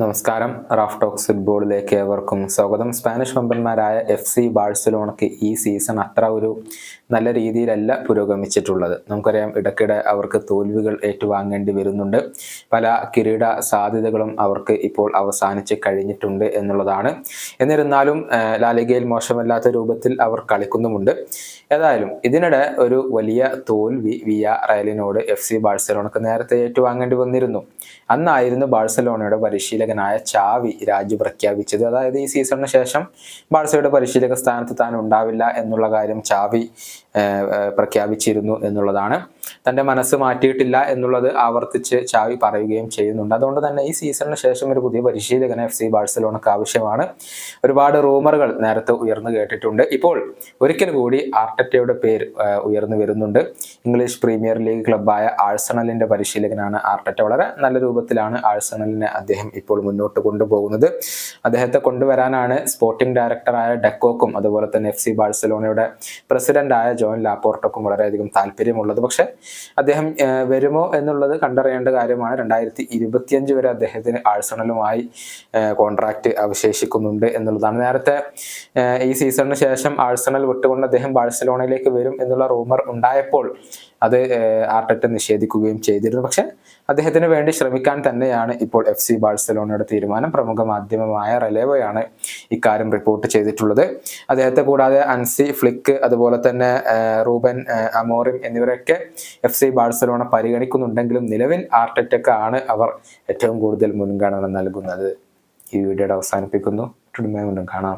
നമസ്കാരം. Raf talks ഫുട്ബോളിലേക്ക് ഏവർക്കും സ്വാഗതം. സ്പാനിഷ് വമ്പന്മാരായ FC ബാഴ്സലോണയ്ക്ക് ഈ സീസൺ അത്ര ഒരു നല്ല രീതിയിലല്ല പുരോഗമിച്ചിട്ടുള്ളത്. നമുക്കറിയാം, ഇടയ്ക്കിടെ അവർക്ക് തോൽവികൾ ഏറ്റുവാങ്ങേണ്ടി വരുന്നുണ്ട്. പല കിരീട സാധ്യതകളും അവർക്ക് ഇപ്പോൾ അവസാനിച്ച് കഴിഞ്ഞിട്ടുണ്ട് എന്നുള്ളതാണ്. എന്നിരുന്നാലും ലാലിഗയിൽ മോശമല്ലാത്ത രൂപത്തിൽ അവർ കളിക്കുന്നുമുണ്ട്. ഏതായാലും ഇതിനിടെ ഒരു വലിയ തോൽവി വിയ്യാറയലിനോട് FC ബാഴ്സലോണയ്ക്ക് നേരത്തെ ഏറ്റുവാങ്ങേണ്ടി വന്നിരുന്നു. അന്നായിരുന്നു ബാഴ്സലോണയുടെ പരിശീലകനായ ചാവി രാജി പ്രഖ്യാപിച്ചത്. അതായത് ഈ സീസണിന് ശേഷം ബാഴ്സയുടെ പരിശീലക സ്ഥാനത്ത് താൻ ഉണ്ടാവില്ല എന്നുള്ള കാര്യം ചാവി പ്രഖ്യാപിച്ചിരുന്നു എന്നുള്ളതാണ്. തന്റെ മനസ്സ് മാറ്റിയിട്ടില്ല എന്നുള്ളത് ആവർത്തിച്ച് ചാവി പറയുകയും ചെയ്യുന്നുണ്ട്. അതുകൊണ്ട് തന്നെ ഈ സീസണിന് ശേഷം ഒരു പുതിയ പരിശീലകനെ FC ബാഴ്സലോണക്ക് ആവശ്യമാണ്. ഒരുപാട് റൂമറുകൾ നേരത്തെ ഉയർന്നു കേട്ടിട്ടുണ്ട്. ഇപ്പോൾ ഒരിക്കൽ കൂടി ആർട്ടറ്റയുടെ പേര് ഉയർന്നു വരുന്നുണ്ട്. ഇംഗ്ലീഷ് പ്രീമിയർ ലീഗ് ക്ലബ്ബായ ആഴ്സണലിന്റെ പരിശീലകനാണ് ആർട്ടറ്റ. വളരെ നല്ല രൂപത്തിലാണ് ആഴ്സണലിനെ അദ്ദേഹം ഇപ്പോൾ മുന്നോട്ട് കൊണ്ടുപോകുന്നത്. അദ്ദേഹത്തെ കൊണ്ടുവരാനാണ് സ്പോർട്ടിംഗ് ഡയറക്ടറായ ഡെക്കോക്കും അതുപോലെ തന്നെ FC ബാഴ്സലോണയുടെ പ്രസിഡന്റായ ജോൺ ലാപ്പോർട്ടോക്കും വളരെയധികം താല്പര്യമുള്ളത്. പക്ഷെ അദ്ദേഹം വരുമോ എന്നുള്ളത് കണ്ടറിയേണ്ട കാര്യമാണ്. 2025 വരെ അദ്ദേഹത്തിന് ആഴ്സണലുമായി കോൺട്രാക്ട് അവശേഷിക്കുന്നുണ്ട് എന്നുള്ളതാണ്. നേരത്തെ ഈ സീസണിന് ശേഷം ആഴ്സണൽ വിട്ടുകൊണ്ട് അദ്ദേഹം ബാഴ്സലോണയിലേക്ക് വരും എന്നുള്ള റൂമർ ഉണ്ടായപ്പോൾ അത് ആർട്ടറ്റ നിഷേധിക്കുകയും ചെയ്തിരുന്നു. പക്ഷെ അദ്ദേഹത്തിന് വേണ്ടി ശ്രമിക്കാൻ തന്നെയാണ് ഇപ്പോൾ FC ബാഴ്സലോണയുടെ തീരുമാനം. പ്രമുഖ മാധ്യമമായ റെലേവോയാണ് ഇക്കാര്യം റിപ്പോർട്ട് ചെയ്തിട്ടുള്ളത്. അദ്ദേഹത്തെ കൂടാതെ അൻസി ഫ്ലിക്ക് അതുപോലെ തന്നെ റൂബൻ അമോറിം എന്നിവരൊക്കെ FC ബാഴ്സലോണ പരിഗണിക്കുന്നുണ്ടെങ്കിലും നിലവിൽ ആർട്ടറ്റയ്ക്കാണ് അവർ ഏറ്റവും കൂടുതൽ മുൻഗണന നൽകുന്നത്. ഈ വീഡിയോയുടെ അവസാനിപ്പിക്കുന്നു. കാണാം.